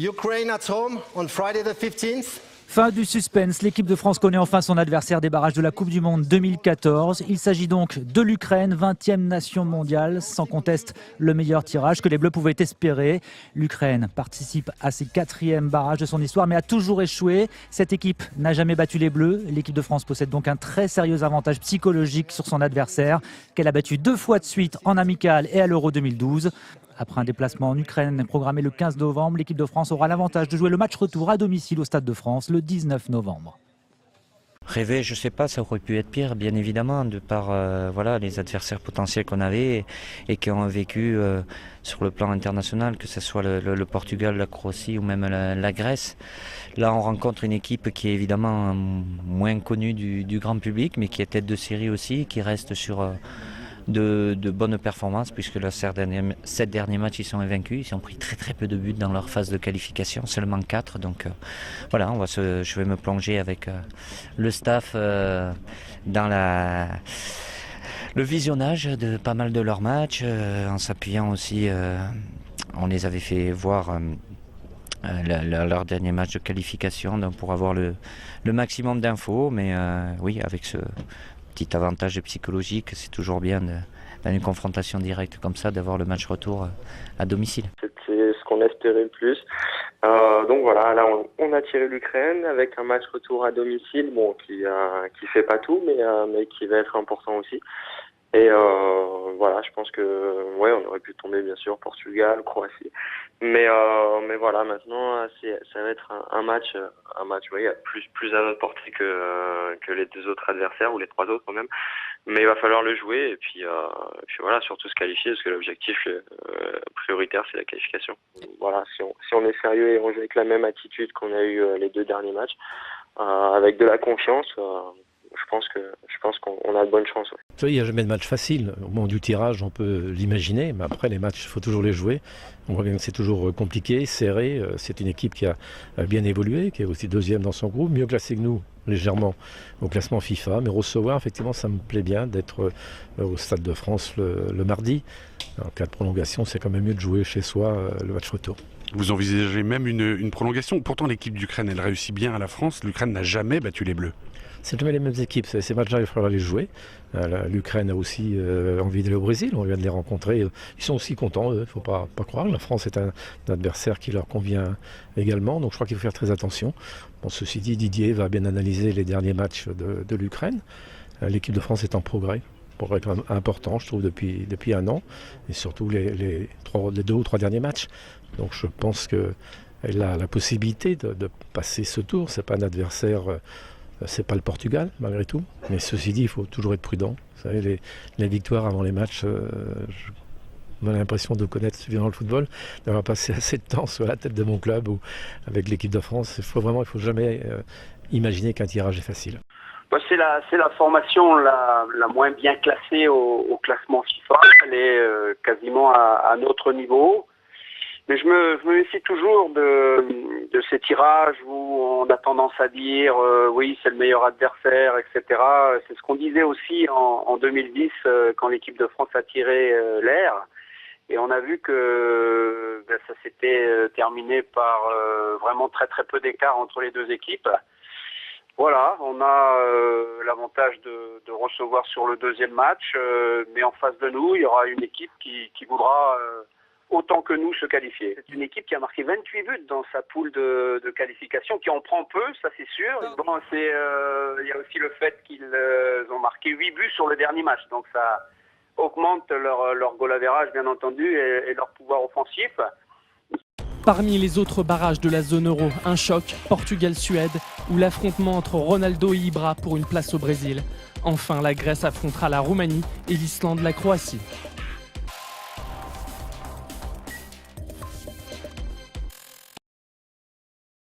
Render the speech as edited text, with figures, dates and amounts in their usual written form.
Ukraine at home on Friday the 15th. Fin du suspense, l'équipe de France connaît enfin son adversaire des barrages de la Coupe du Monde 2014. Il s'agit donc de l'Ukraine, 20e nation mondiale, sans conteste le meilleur tirage que les Bleus pouvaient espérer. L'Ukraine participe à ses 4e barrages de son histoire mais a toujours échoué. Cette équipe n'a jamais battu les Bleus. L'équipe de France possède donc un très sérieux avantage psychologique sur son adversaire, qu'elle a battu 2 fois de suite en amical et à l'Euro 2012. Après un déplacement en Ukraine programmé le 15 novembre, l'équipe de France aura l'avantage de jouer le match retour à domicile au Stade de France le 19 novembre. Rêver, je sais pas, ça aurait pu être pire, bien évidemment, de par les adversaires potentiels qu'on avait et qui ont vécu sur le plan international, que ce soit le Portugal, la Croatie ou même la Grèce. Là, on rencontre une équipe qui est évidemment moins connue du grand public, mais qui est tête de série aussi, qui reste sur de bonnes performances, puisque là, 7 derniers matchs, ils sont invaincus. Ils ont pris très peu de buts dans leur phase de qualification, seulement 4. Donc voilà, je vais me plonger avec le staff dans le visionnage de pas mal de leurs matchs, en s'appuyant aussi, on les avait fait voir leur dernier match de qualification, donc pour avoir le maximum d'infos, mais oui, avec ce petit avantage psychologique, c'est toujours bien dans une confrontation directe comme ça d'avoir le match retour à domicile. C'était ce qu'on espérait le plus. Donc voilà, là on a tiré l'Ukraine avec un match retour à domicile, bon qui fait pas tout, mais qui va être important aussi. Et voilà, je pense que on aurait pu tomber bien sûr Portugal, Croatie, mais voilà, maintenant ça va être un match plus à notre portée que les 2 autres adversaires ou les 3 autres même. Mais il va falloir le jouer et puis voilà, surtout se qualifier parce que l'objectif prioritaire c'est la qualification. Voilà, si on est sérieux et on joue avec la même attitude qu'on a eu les 2 derniers matchs, avec de la confiance. Je pense qu'on a de bonnes chances. Ouais. Il n'y a jamais de match facile. Au moment du tirage, on peut l'imaginer, mais après les matchs, il faut toujours les jouer. On voit bien que c'est toujours compliqué, serré. C'est une équipe qui a bien évolué, qui est aussi 2e dans son groupe, mieux classée que nous, légèrement au classement FIFA. Mais recevoir, effectivement, ça me plaît bien d'être au Stade de France le mardi. En cas de prolongation, c'est quand même mieux de jouer chez soi le match retour. Vous envisagez même une prolongation. Pourtant, l'équipe d'Ukraine, elle réussit bien à la France. L'Ukraine n'a jamais battu les Bleus. C'est jamais les mêmes équipes. Ces matchs-là, il faudra les jouer. L'Ukraine a aussi envie d'aller au Brésil. On vient de les rencontrer. Ils sont aussi contents, il ne faut pas croire. La France est un adversaire qui leur convient également. Donc je crois qu'il faut faire très attention. Bon, ceci dit, Didier va bien analyser les derniers matchs de l'Ukraine. L'équipe de France est en progrès. Progrès quand même important, je trouve, depuis un an. Et surtout les 2 ou 3 derniers matchs. Donc je pense qu'elle a la possibilité de passer ce tour. Ce n'est pas un adversaire... C'est pas le Portugal, malgré tout. Mais ceci dit, il faut toujours être prudent. Vous savez, les victoires avant les matchs, j'ai l'impression de connaître suffisamment le football, d'avoir passé assez de temps sur la tête de mon club ou avec l'équipe de France. Il faut jamais imaginer qu'un tirage est facile. C'est la formation la moins bien classée au classement FIFA. Elle est quasiment à notre niveau. Mais je me méfie toujours de ces tirages où on a tendance à dire oui, c'est le meilleur adversaire, etc. C'est ce qu'on disait aussi en 2010 quand l'équipe de France a tiré l'air. Et on a vu que ça s'était terminé par vraiment très peu d'écart entre les 2 équipes. Voilà, on a l'avantage de recevoir sur le 2e match, mais en face de nous, il y aura une équipe qui voudra... autant que nous se qualifier. C'est une équipe qui a marqué 28 buts dans sa poule de qualification, qui en prend peu, ça c'est sûr. Bon, il y a aussi le fait qu'ils ont marqué 8 buts sur le dernier match, donc ça augmente leur goal average bien entendu et leur pouvoir offensif. Parmi les autres barrages de la zone euro, un choc, Portugal-Suède, ou l'affrontement entre Ronaldo et Ibra pour une place au Brésil. Enfin, la Grèce affrontera la Roumanie et l'Islande la Croatie.